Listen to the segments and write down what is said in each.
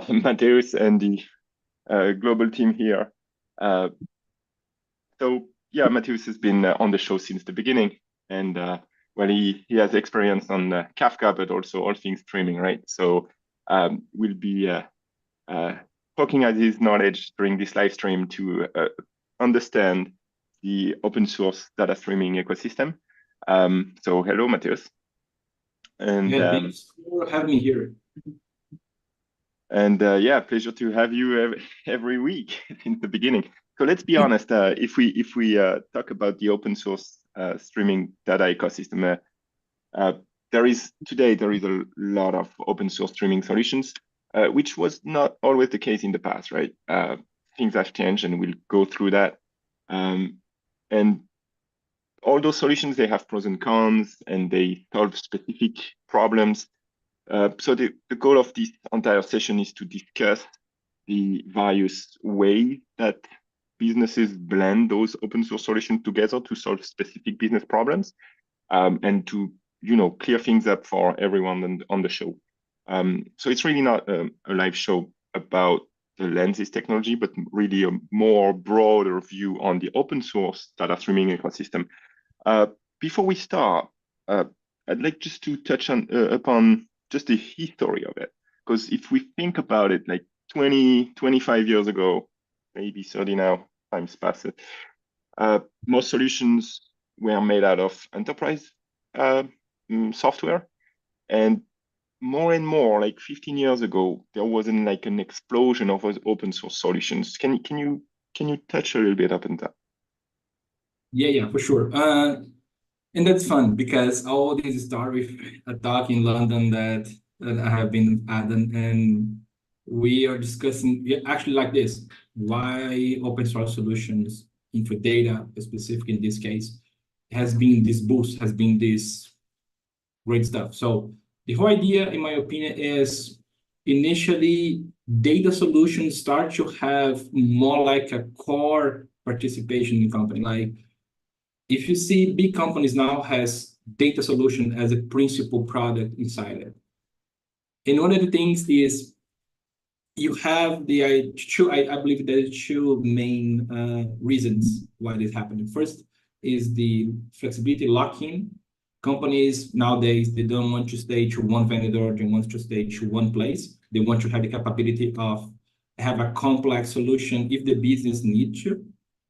Mateus and the global team here. So yeah, Mateus has been on the show since the beginning, and well, he has experience on Kafka, but also all things streaming, right? So we'll be poking at his knowledge during this live stream to understand the open source data streaming ecosystem. So hello, Mateus. And yeah, thanks for having me here. And yeah, pleasure to have you every week since the beginning. So let's be honest. If we talk about the open source streaming data ecosystem, there is a lot of open source streaming solutions, which was not always the case in the past, right? Things have changed, and we'll go through that. And all those solutions, they have pros and cons, and they solve specific problems. So the goal of this entire session is to discuss the various ways that businesses blend those open source solutions together to solve specific business problems, and to clear things up for everyone on the show. So it's really not a live show about the Lenses technology, but really a more broader view on the open source data streaming ecosystem. Before we start, I'd like just to touch upon just the history of it. Because if we think about it, like 20, 25 years ago, maybe 30 now, time's passed, most solutions were made out of enterprise software. And more, like 15 years ago, there wasn't like an explosion of open source solutions. Can you touch a little bit up on that? Yeah, for sure. And that's fun because all this start with a talk in London that I have been at, and we are discussing actually like this: why open source solutions into data, specific in this case, has been this boost, has been this great stuff. So the whole idea, in my opinion, is initially data solutions start to have more like a core participation in company. Like if you see big companies now has data solution as a principal product inside it. And one of the things is you have I believe there are two main reasons why this happening. First is the flexibility lock-in. Companies nowadays, they don't want to stay to one vendor, they want to stay to one place. They want to have the capability of have a complex solution if the business needs to.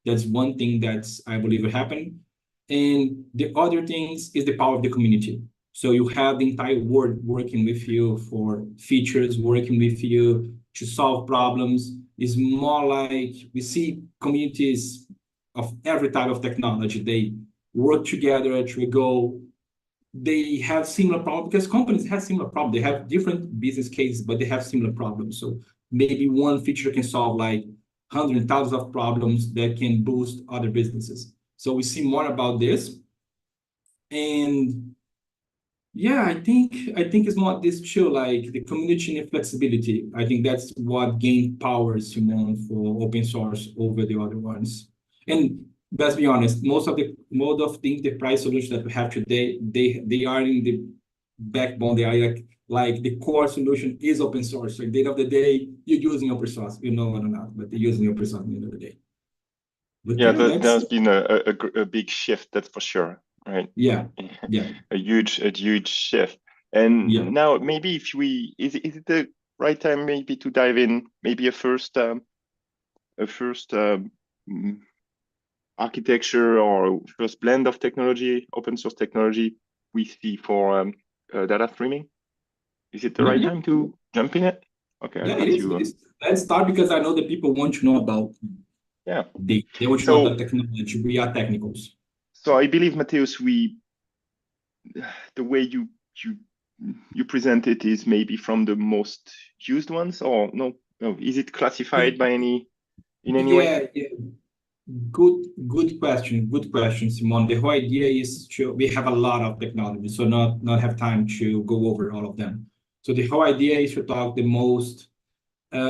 That's one thing that's, I believe, will happen. And the other things is the power of the community. So you have the entire world working with you for features, working with you to solve problems. It's more like we see communities of every type of technology. They work together to go. They have similar problems because companies have similar problems. They have different business cases, but they have similar problems. So maybe one feature can solve like hundreds and thousands of problems that can boost other businesses. So we see more about this. And yeah, I think it's more this chill, like the community and flexibility. I think that's what gained power, Simone, for open source over the other ones. And let's be honest, most of the enterprise solutions that we have today, they are in the backbone. They are like the core solution is open source. So at the end of the day, you're using open source. You know it or not, but they're using open source at the end of the day. But yeah, there's been a big shift, that's for sure, right? Yeah. a huge shift. And now maybe if is it the right time maybe to dive in, maybe a first architecture or first blend of technology, open source technology we see for data streaming? Is it the right time to jump in it? Okay, yeah, it is. Let's start because I know that people want to know about. Yeah, they want to know about technology. We are technicals. So I believe, Mateus, the way you present it is maybe from the most used ones, or no? Is it classified by in any way? Yeah. Good question, Simon. The whole idea is we have a lot of technology, so not have time to go over all of them. So the whole idea is to talk the most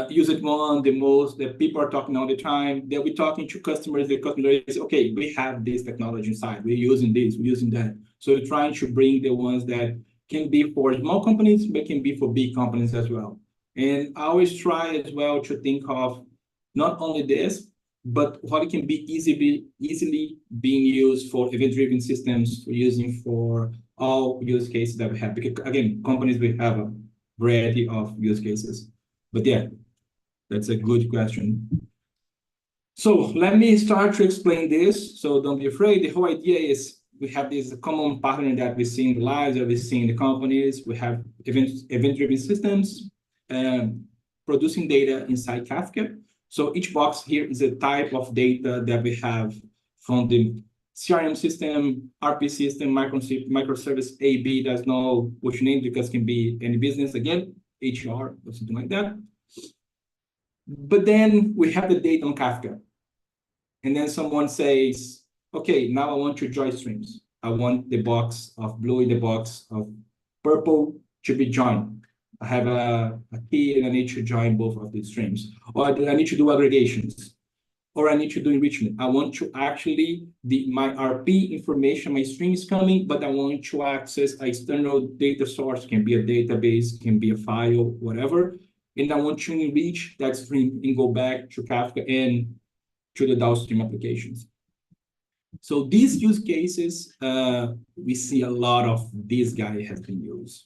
used one, the most that people are talking all the time. They'll be talking to customers. The customer is, okay, we have this technology inside. We're using this, we're using that. So we're trying to bring the ones that can be for small companies, but can be for big companies as well. And I always try as well to think of not only this, but what it can be easily being used for event-driven systems, for using for all use cases that we have. Because again, companies will have a variety of use cases. But yeah, that's a good question. So let me start to explain this. So don't be afraid. The whole idea is we have this common pattern that we see in the lives, that we see in the companies. We have event-driven systems producing data inside Kafka. So each box here is a type of data that we have from the CRM system, RP system, microservice A, B, does know which name because it can be any business, again, HR or something like that. But then we have the data on Kafka. And then someone says, okay, now I want to join streams. I want the box of blue and the box of purple to be joined. I have a key and I need to join both of these streams. Or I need to do aggregations. Or I need to do enrichment. I want to actually, my RP information, my stream is coming, but I want to access an external data source, can be a database, can be a file, whatever. And I want to enrich that stream and go back to Kafka and to the downstream applications. So these use cases, we see a lot of this guy has been used.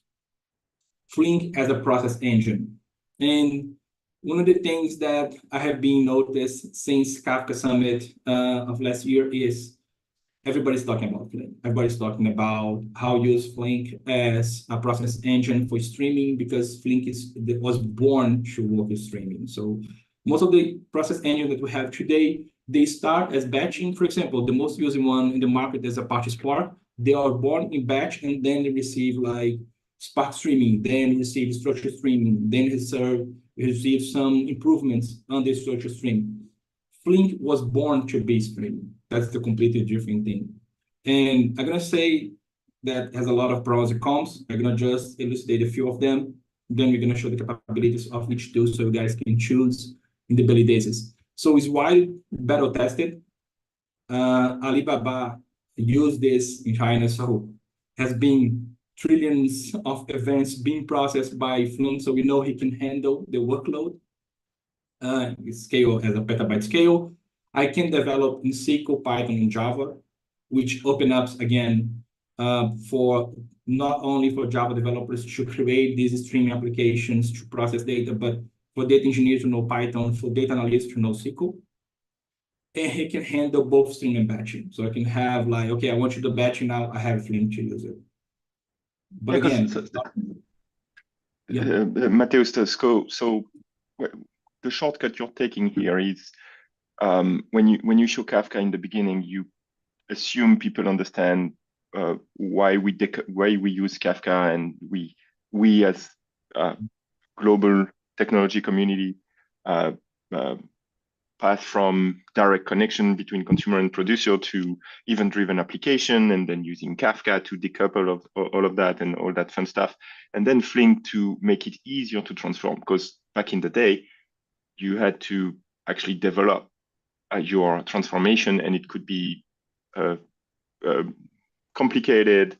Flink as a process engine. And one of the things that I have been noticed since Kafka Summit of last year is everybody's talking about Flink. Everybody's talking about how use Flink as a process engine for streaming because Flink was born to work with streaming. So most of the process engine that we have today, they start as batching. For example, the most used one in the market is Apache Spark. They are born in batch and then they receive like Spark streaming, then receive structured streaming, then receive some improvements on the structured stream. Flink was born to be streaming. That's the completely different thing. And I'm gonna say that has a lot of pros and cons. I'm gonna just elucidate a few of them. Then we're gonna show the capabilities of each tool so you guys can choose in the daily basis. So it's wide battle tested. Alibaba used this in China, so has been trillions of events being processed by Flink, so we know he can handle the workload. Scale as a petabyte scale. I can develop in SQL, Python, and Java, which open up again for not only for Java developers to create these streaming applications to process data, but for data engineers to know Python, for data analysts to know SQL. And he can handle both stream and batching. So I can have like, okay, I want you to batch now, I have Flink to use it. But Yeah, again, yeah. Mateus, so the shortcut you're taking here is when you show Kafka in the beginning, you assume people understand why we use Kafka, and we as global technology community path from direct connection between consumer and producer to event-driven application, and then using Kafka to decouple of all of that and all that fun stuff, and then Flink to make it easier to transform. Because back in the day, you had to actually develop your transformation, and it could be complicated,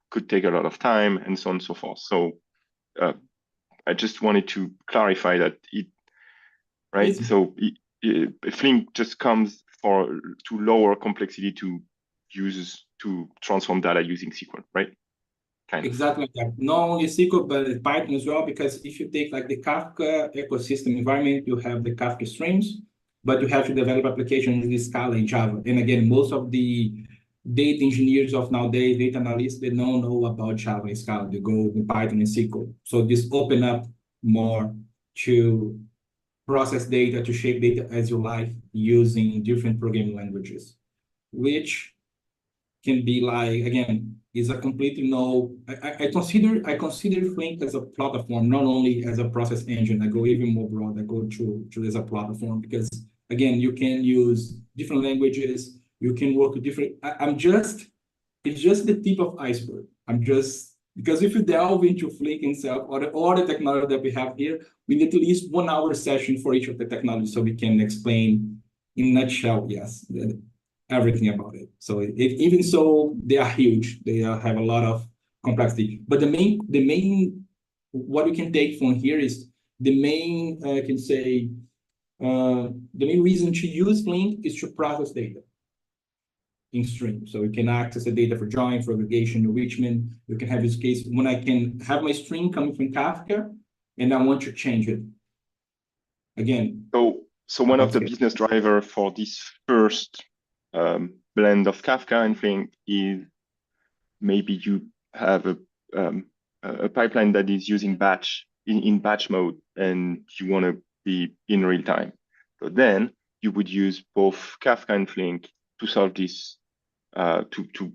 could take a lot of time, and so on and so forth. So I just wanted to clarify that right? Easy. So Flink just comes to lower complexity to users to transform data using SQL, right? Kind of. Exactly like that. Not only SQL, but Python as well, because if you take like the Kafka ecosystem environment, you have the Kafka streams, but you have to develop applications in Scala and Java. And again, most of the data engineers of nowadays, data analysts, they don't know about Java and Scala. They go with Python and SQL. So this open up more to process data, to shape data as you like, using different programming languages, which can be like, again, is a completely no. I consider Flink as a platform, not only as a process engine. I go even more broad. I go to as a platform because again, you can use different languages. You can work with different. It's just the tip of iceberg. I'm just because if you delve into Flink itself or all the technology that we have here, we need at least 1 hour session for each of the technologies so we can explain in a nutshell, yes, everything about it. So even so, they are huge. They have a lot of complexity. But the main what you can take from here is the main, I can say, the main reason to use Flink is to process data in stream. So you can access the data for join, for aggregation, enrichment. You can have this case when I can have my stream coming from Kafka and I want to change it. Again, so one of that's the it. business driver for this first blend of Kafka and Flink is maybe you have a pipeline that is using batch in batch mode and you want to be in real time. So then you would use both Kafka and Flink to solve this, to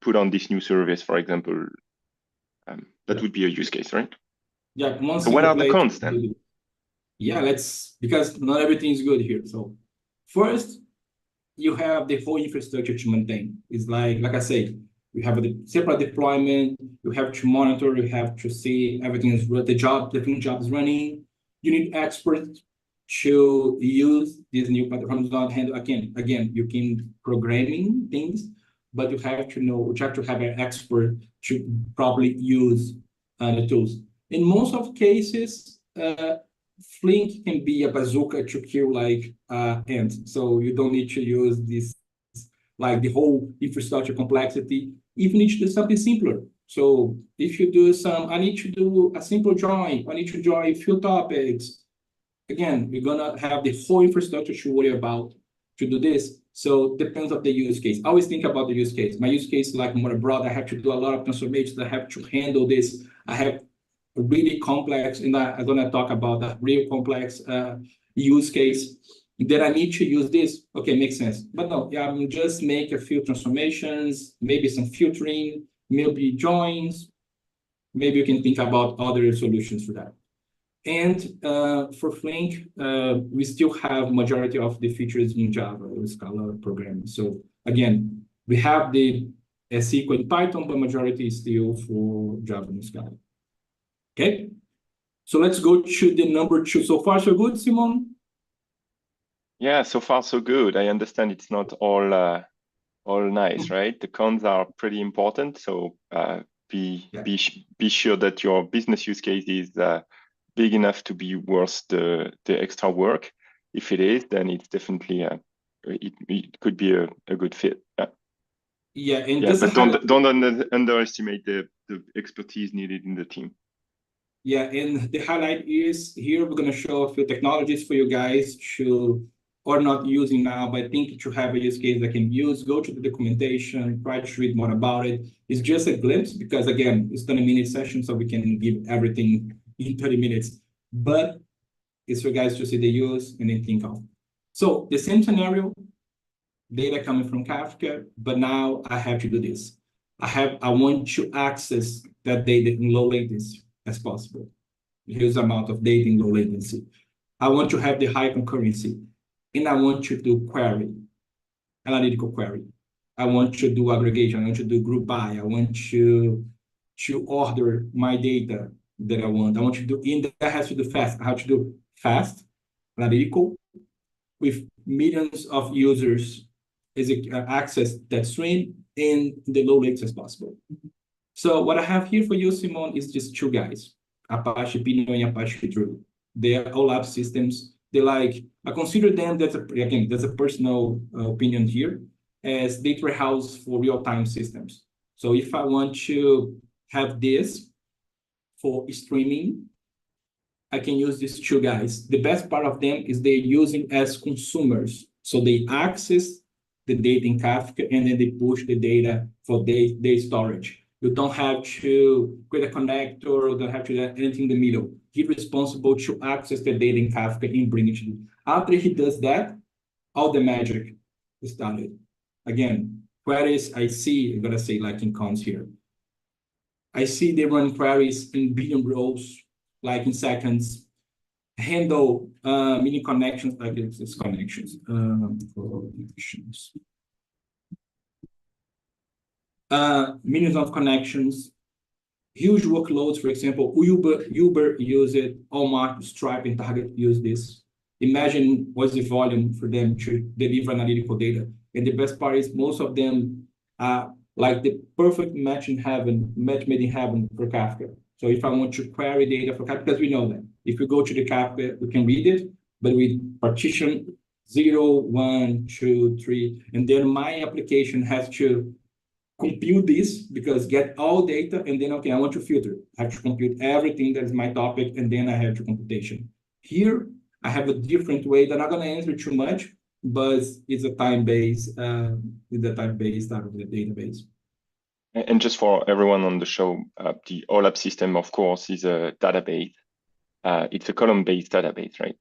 put on this new service, for example. That Yeah. would be a use case, right? Yeah, one So what single are the place. cons then? Yeah, because not everything is good here. So first, you have the whole infrastructure to maintain. It's like I said, you have a separate deployment, you have to monitor, you have to see everything is the different jobs running. You need experts to use these new platforms. Not handle again, you can programming things, but you have to have an expert to properly use the tools. In most of cases, Flink can be a bazooka to kill like ants. So you don't need to use this like the whole infrastructure complexity. If you need to do something simpler. So if you do I need to do a simple join, I need to join a few topics. Again, you're gonna have the whole infrastructure to worry about to do this. So depends of the use case. I always think about the use case. My use case is like more broad. I have to do a lot of transformations. I have to handle this. I have really complex, and I'm gonna talk about a real complex use case that I need to use this. Okay, makes sense. But no, yeah, I'm just make a few transformations, maybe some filtering, maybe joins. Maybe you can think about other solutions for that. And for Flink, we still have majority of the features in Java, Scala programming. So again, we have the SQL in Python, but majority is still for Java and Scala. Okay, so let's go to the number 2. So far, so good, Simon? Yeah, so far so good. I understand it's not all nice, right? The cons are pretty important. So be sure that your business use case is big enough to be worth the extra work. If it is, then it's definitely it could be a good fit. Yeah, and Yeah, just a but highlight. don't underestimate the expertise needed in the team. Yeah, and the highlight is here we're gonna show a few technologies for you guys to or not using now, but I think to have a use case that can use, go to the documentation, try to read more about it. It's just a glimpse because again, it's 30-minute session, so we can give everything in 30 minutes. But it's for guys to see the use and then think of. So the same scenario, data coming from Kafka, but now I have to do this. I want to access that data in low latency as possible. Huge amount of data in low latency. I want to have the high concurrency, and I want to do query, analytical query. I want to do aggregation. I want to do group by. I want to order my data that I want. I want to do, and that has to do fast. I have to do fast, analytical, with millions of users access that stream in the low latency as possible. So what I have here for you, Simon, is just 2 guys, Apache Pinot and Apache Druid. They are OLAP systems. I consider them, that's a personal opinion here, as data warehouse for real-time systems. So if I want to have this for streaming, I can use these 2 guys. The best part of them is they're using as consumers. So they access the data in Kafka and then they push the data for their storage. You don't have to create a connector or don't have to do anything in the middle. He's responsible to access the data in Kafka and bring it to you. After he does that, all the magic is started. Again, queries I see, I'm gonna say like in cons here. I see they run queries in billion rows, like in seconds, handle mini connections, like it's connections. Millions of connections, huge workloads. For example, Uber use it, Walmart, Stripe, and Target use this. Imagine what's the volume for them to deliver analytical data. And the best part is most of them are like the perfect match made in heaven for Kafka. So if I want to query data for Kafka, because we know that if we go to the Kafka, we can read it, but we partition 0, 1, 2, 3, and then my application has to compute this because get all data, and then, okay, I want to filter. I have to compute everything that is my topic, and then I have to computation. Here, I have a different way that I'm not going to answer too much, but it's a time-based, the time-based out of the database. And just for everyone on the show, the OLAP system, of course, is a database. It's a column-based database, right?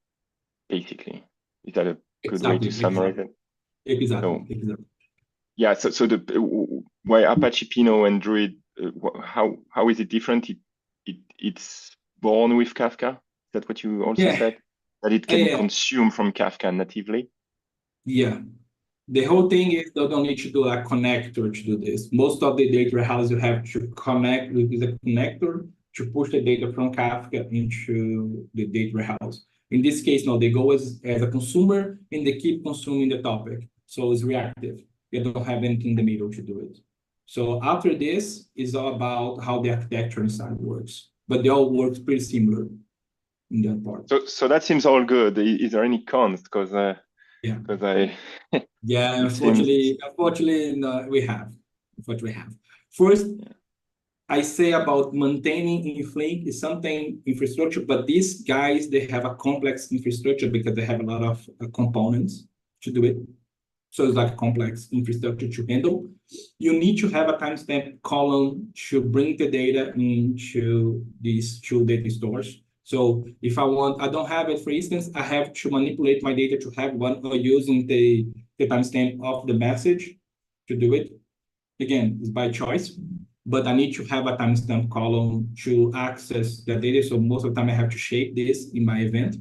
Basically, is that a good way to summarize it? Exactly. Yeah. So the why Apache Pinot and Druid, how is it different? It's born with Kafka. Is that what you also Yeah, said? That it can yeah, consume from Kafka natively. yeah. The whole thing is they don't need to do a connector to do this. Most of the data warehouse you have to connect with a connector to push the data from Kafka into the data warehouse. In this case, no, they go as a consumer and they keep consuming the topic. So it's reactive. They don't have anything in the middle to do it. So after this is all about how the architecture inside works. But they all work pretty similar in that part. So that seems all good. Is there any cons? Because Yeah. I Yeah, it seems unfortunately, no, we have. Unfortunately, we have. First, I say about maintaining in Flink is something infrastructure, but these guys, they have a complex infrastructure because they have a lot of components to do it. So it's like a complex infrastructure to handle. You need to have a timestamp column to bring the data into these two data stores. So if I want, I don't have it, for instance, I have to manipulate my data to have one or using the timestamp of the message to do it. Again, it's by choice, but I need to have a timestamp column to access the data. So most of the time I have to shape this in my event.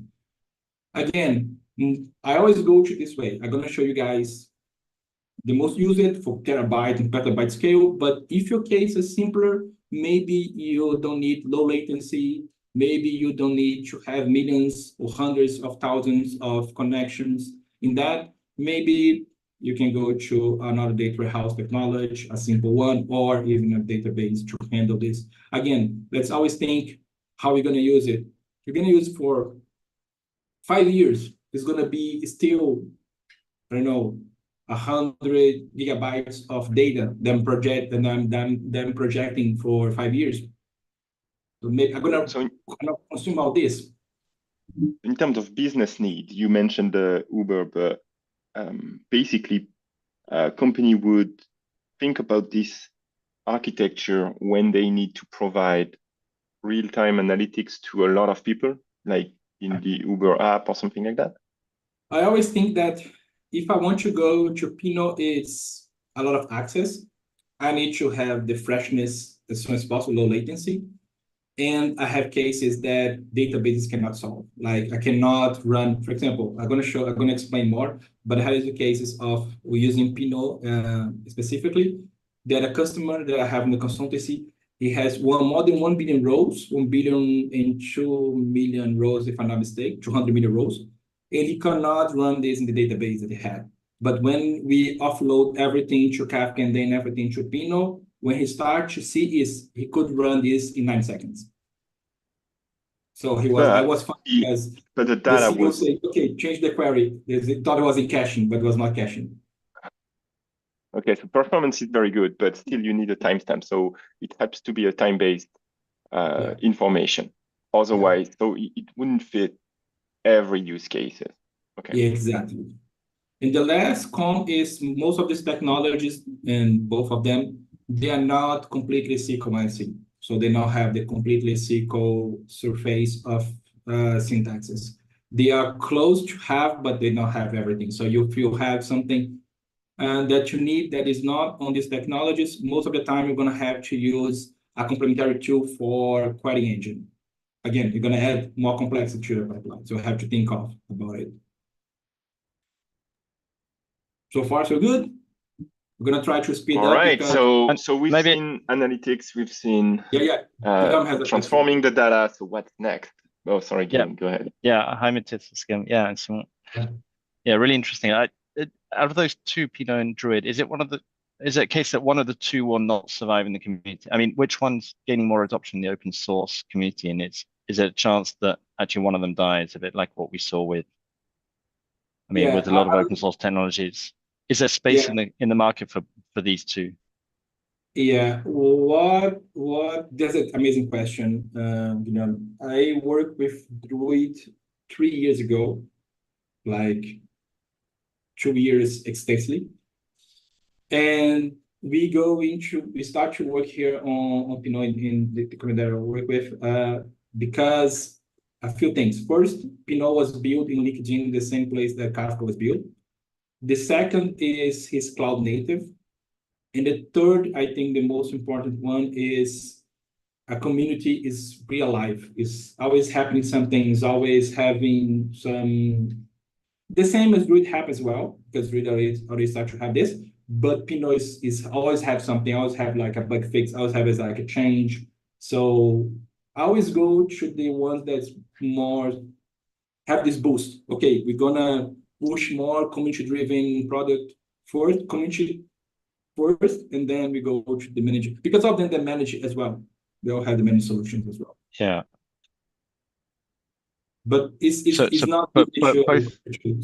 Again, I always go to this way. I'm going to show you guys the most used for terabyte and petabyte scale. But if your case is simpler, maybe you don't need low latency. Maybe you don't need to have millions or hundreds of thousands of connections. In that, maybe you can go to another data warehouse technology, a simple one, or even a database to handle this. Again, let's always think how we're going to use it. You're going to use it for 5 years. It's going to be still, I don't know, 100 gigabytes of data them projecting for 5 years. So maybe I'm gonna so consume all this. in terms of business need, you mentioned the Uber, but basically, a company would think about this architecture when they need to provide real-time analytics to a lot of people, like in the Uber app or something like that. I always think that if I want to go to Pinot, it's a lot of access. I need to have the freshness as soon as possible, low latency. And I have cases that databases cannot solve. Like I cannot run, for example, I'm going to explain more, but I have the cases of using Pinot specifically, that a customer that I have in the consultancy, he has more than 1 billion rows, 1 billion and 2 million rows, if I'm not mistaken, 200 million rows. And he cannot run this in the database that he had. But when we offload everything to Kafka and then everything to Pinot, when he starts to see is he could run this in 9 seconds. So I But was fine because the the data CEO was said, okay, change the query. They thought it was in caching, but it was not caching. okay. So performance is very good, but still you need a timestamp. So it has to be a time-based Yeah, information. yeah, Otherwise, so it wouldn't fit every use cases. Okay. yeah, exactly. And the last con is most of these technologies, and both of them, they are not completely sequencing. So they don't have the completely SQL surface of syntaxes. They are close to have, but they don't have everything. So if you have something that you need that is not on these technologies, most of the time you're going to have to use a complementary tool for query engine. Again, you're going to add more complexity to the pipeline. So you have to think of about it. So far, so good. We're gonna try to speed All up right. because So And so we've maybe, seen analytics, we've seen yeah. Guillaume has a question. transforming the data. So what's next? Oh, sorry, yeah, Guillaume, go ahead. yeah, hi, Matthias again. Yeah, so Yeah. yeah, really interesting. Out of those two, Pinot and Druid, is it one of the is it a case that one of the two will not survive in the community? I mean, which one's gaining more adoption in the open source community? And is it a chance that actually one of them dies, a bit like what we saw with, I mean, Yeah, with a lot of open source technologies? Is there space yeah, in the market for these two? yeah. What? That's an amazing question. I worked with Druid 3 years ago, like 2 years extensively, and we start to work here on Pinot in the community that I work with, because a few things. First, Pinot was built in LinkedIn, the same place that Kafka was built. The second is his cloud native. And the third, I think the most important one is a community is real life. Is always happening something, is always having some the same as Druid happens as well, because Druid already start to have this. But Pinot is always have something, always have like a bug fix, always have like a change. So I always go to the ones that's more have this boost. Okay, we're gonna push more community-driven product first, community first, and then we go to the manager. Because of them, they manage it as well. They all have the managed solutions as well. Yeah. But it's not But issue.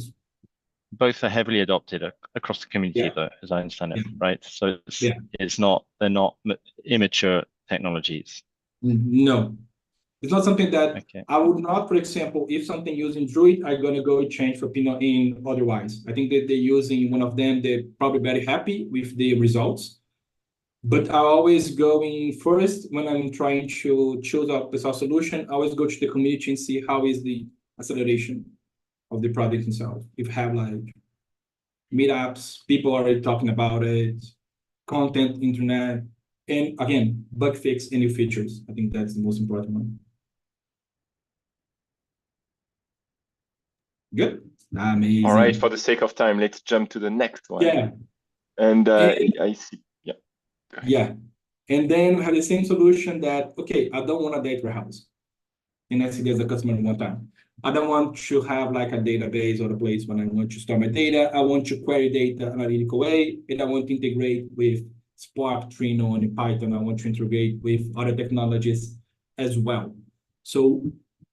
both are heavily adopted across the community, Yeah, though, as I understand it, yeah, right? So yeah. they're not immature technologies. No, it's not something that Okay. I would not, for example, if something using Druid, I'm gonna go change for Pinot in otherwise. I think that they're using one of them, they're probably very happy with the results. But I always going first when I'm trying to choose a solution, I always go to the community and see how is the acceleration of the product itself. If you have like meetups, people already talking about it, content, internet, and again, bug fix and new features. I think that's the most important one. Good. Amazing. All right, for the sake of time, let's jump to the next one. Yeah. And And, I see. Yeah. yeah. And then we have the same solution that, okay, I don't want a data warehouse. And I see there's a customer one time. I don't want to have like a database or a place when I want to store my data. I want to query data analytical way, and I want to integrate with Spark, Trino, and Python. I want to integrate with other technologies as well. So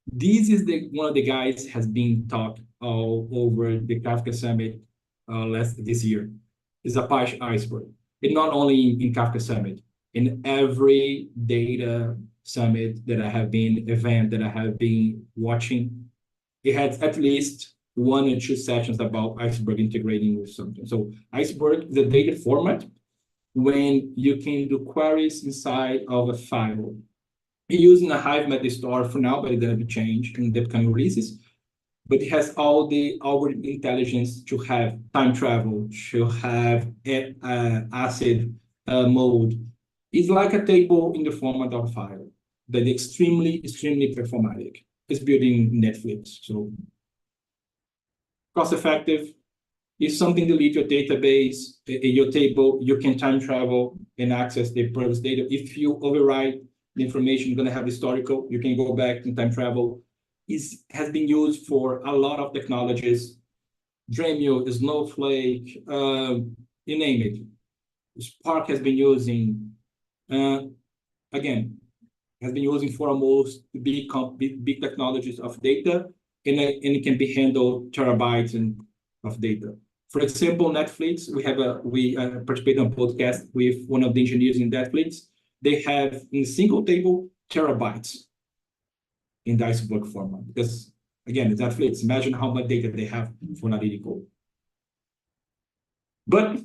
this is one of the guys has been talked all over the Kafka Summit this year. Is Apache Iceberg. And not only in Kafka Summit, in every data summit that I have been, event that I have been watching, it has at least 1 or 2 sessions about Iceberg integrating with something. So Iceberg is a data format when you can do queries inside of a file. Using a Hive meta store for now, but it's going to be changed in the upcoming releases. But it has all the algorithm intelligence to have time travel, to have ACID mode. It's like a table in the format of a file that is extremely performatic. It's building Netflix, so cost effective. If something delete your database, your table, you can time travel and access the previous data. If you overwrite the information, you're going to have historical. You can go back and time travel. Has been used for a lot of technologies. Dremio, Snowflake, you name it. Spark has been using, again, has been using for almost big technologies of data, and it can be handled terabytes of data. For example, Netflix, we participate in a podcast with one of the engineers in Netflix. They have in a single table terabytes in the Iceberg format, because again, it's Netflix. Imagine how much data they have for analytical. But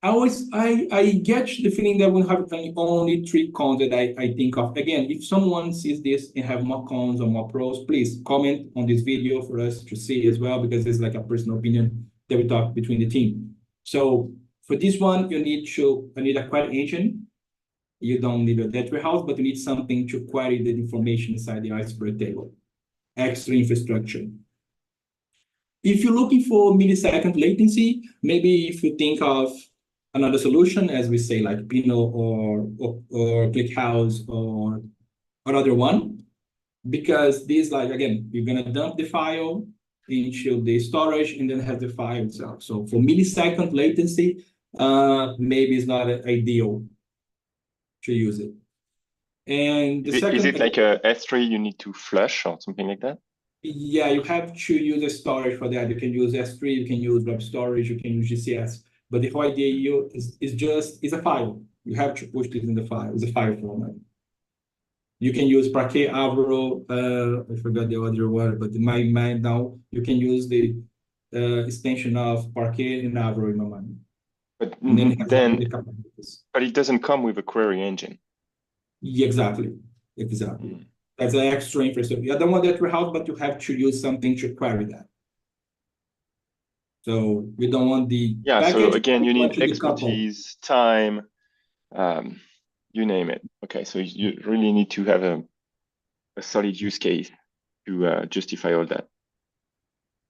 I get the feeling that we have only 3 cons that I think of. Again, if someone sees this and have more cons or more pros, please comment on this video for us to see as well, because it's like a personal opinion that we talk between the team. So for this one, I need a query engine. You don't need a data warehouse, but you need something to query the information inside the Iceberg table. Extra infrastructure. If you're looking for millisecond latency, maybe if you think of another solution, as we say, like Pinot or ClickHouse or another one, because this, like, again, you're gonna dump the file into the storage and then have the file itself. So for millisecond latency, maybe it's not ideal to use it. And the Is second it like a S3 you need to flush or something like that? Yeah, you have to use a storage for that. You can use S3, you can use web storage, you can use GCS. But the whole idea is just is a file. You have to push this in the file. It's a file format. You can use Parquet, Avro, I forgot the other word, but in my mind now, you can use the extension of Parquet and Avro in my mind. But And then it has all then, the capabilities. but it doesn't come with a query engine. Yeah, exactly. That's an extra infrastructure. You don't want that warehouse, but you have to use something to query that. So we don't want the Yeah, so package, again, we you want need to decouple. expertise, time, you name it. Okay, so you really need to have a solid use case to justify all that.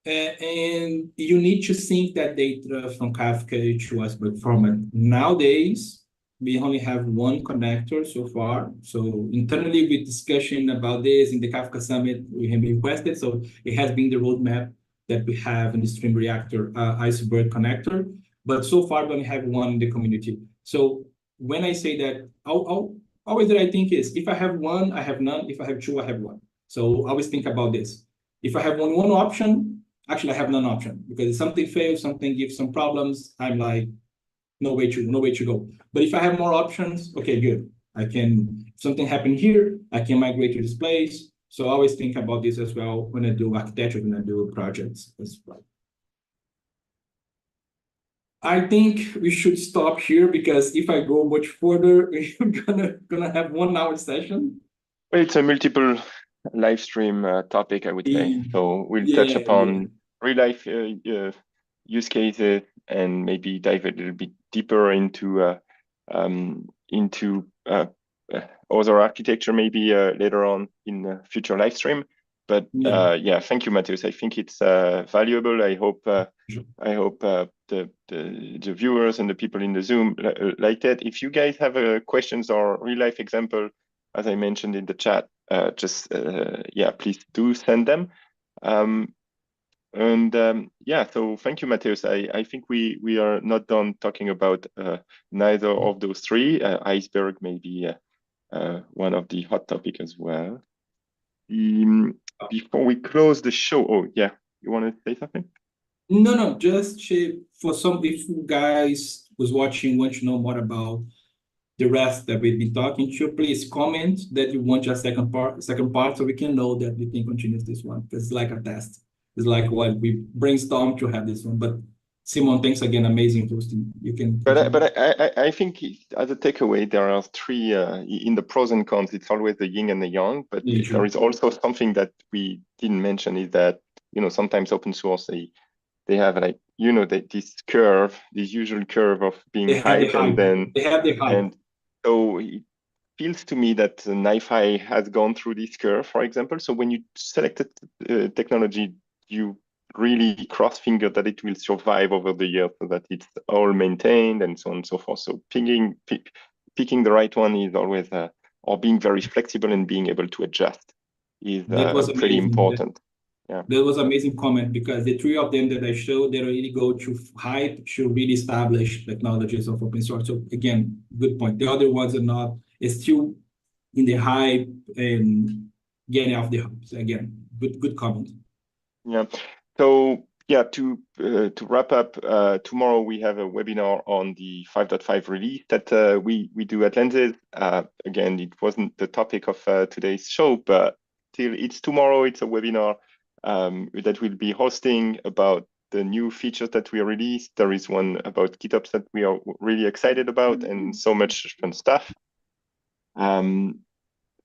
And you need to sync that data from Kafka to Iceberg format. Nowadays, we only have one connector so far. So internally, we discussion about this in the Kafka Summit, we have been requested. So it has been the roadmap that we have in the Stream Reactor Iceberg connector. But so far, we only have one in the community. So when I say that, always that I think is, if I have one, I have none. If I have two, I have one. So always think about this. If I have only one option, actually, I have none option because if something fails, something gives some problems, I'm like, no way to go. But if I have more options, okay, good. I can, if something happen here, I can migrate to this place. So I always think about this as well when I do architecture, when I do projects as well. I think we should stop here because if I go much further, we're gonna have 1 hour session. Well, it's a multiple live stream topic, I would say. So we'll touch Yeah. upon real life use cases and maybe dive a little bit deeper into other architecture maybe later on in a future live stream. But Yeah. yeah, thank you, Matheus. I think it's valuable. I hope the viewers and the people in the Zoom like that. If you guys have questions or real life example, as I mentioned in the chat, just yeah, please do send them. Yeah, so thank you, Matheus. I think we are not done talking about neither of those three. Iceberg may be one of the hot topic as well. Before we close the show, oh yeah, you want to say something? No, just for some, if you guys was watching, want to know more about the rest that we've been talking to, please comment that you want a second part, so we can know that we can continue this one. Because it's like a test. It's like what we brainstorm to have this one. But Simon, thanks again, amazing hosting. You can continue. But I think as a takeaway, there are three in the pros and cons. It's always the yin and the yang, but Yeah, there is also something that we didn't mention is that sometimes open source they have like this curve, this usual curve of being they have the hype and hype. then They have the hype. and so it feels to me that NiFi has gone through this curve, for example. So when you select a technology, you really cross finger that it will survive over the years so that it's all maintained and so on and so forth. So picking the right one is always, or being very flexible and being able to adjust is That was pretty amazing. important. Yeah. That was amazing comment because the three of them that I showed, they really go to hype to really establish technologies of open source. So again, good point. The other ones are not, it's still in the hype and getting off the hype. So again, good comment. Yeah. So yeah, to wrap up, tomorrow we have a webinar on the 5.5 release that we do at Lenses. Again, it wasn't the topic of today's show, but still, it's tomorrow. It's a webinar that we'll be hosting about the new features that we released. There is one about GitOps that we are really excited about, and so much fun stuff.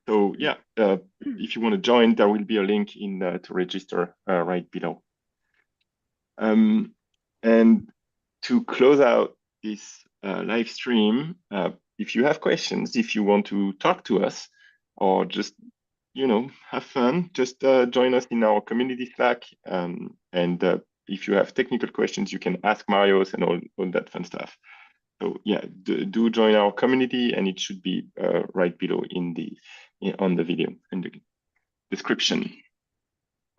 So yeah, if you want to join, there will be a link in to register right below. And to close out this live stream, if you have questions, if you want to talk to us, or just have fun, just join us in our community Slack. And if you have technical questions, you can ask Marius and all that fun stuff. So yeah, do join our community, and it should be right below on the video in the description.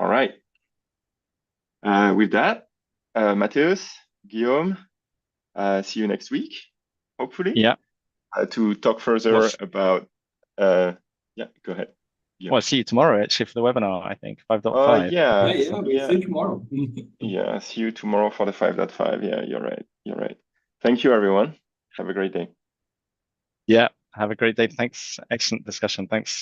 All right. With that, Matheus, Guillaume, see you next week, hopefully. Yeah. To talk further about. Yeah, go ahead. Yeah. Well, see you tomorrow actually for the webinar, I think, 5.5. Yeah. Yeah, we'll see you tomorrow. Yeah, see you tomorrow for the 5.5. Yeah, you're right. You're right. Thank you, everyone. Have a great day. Yeah. Have a great day. Thanks. Excellent discussion. Thanks.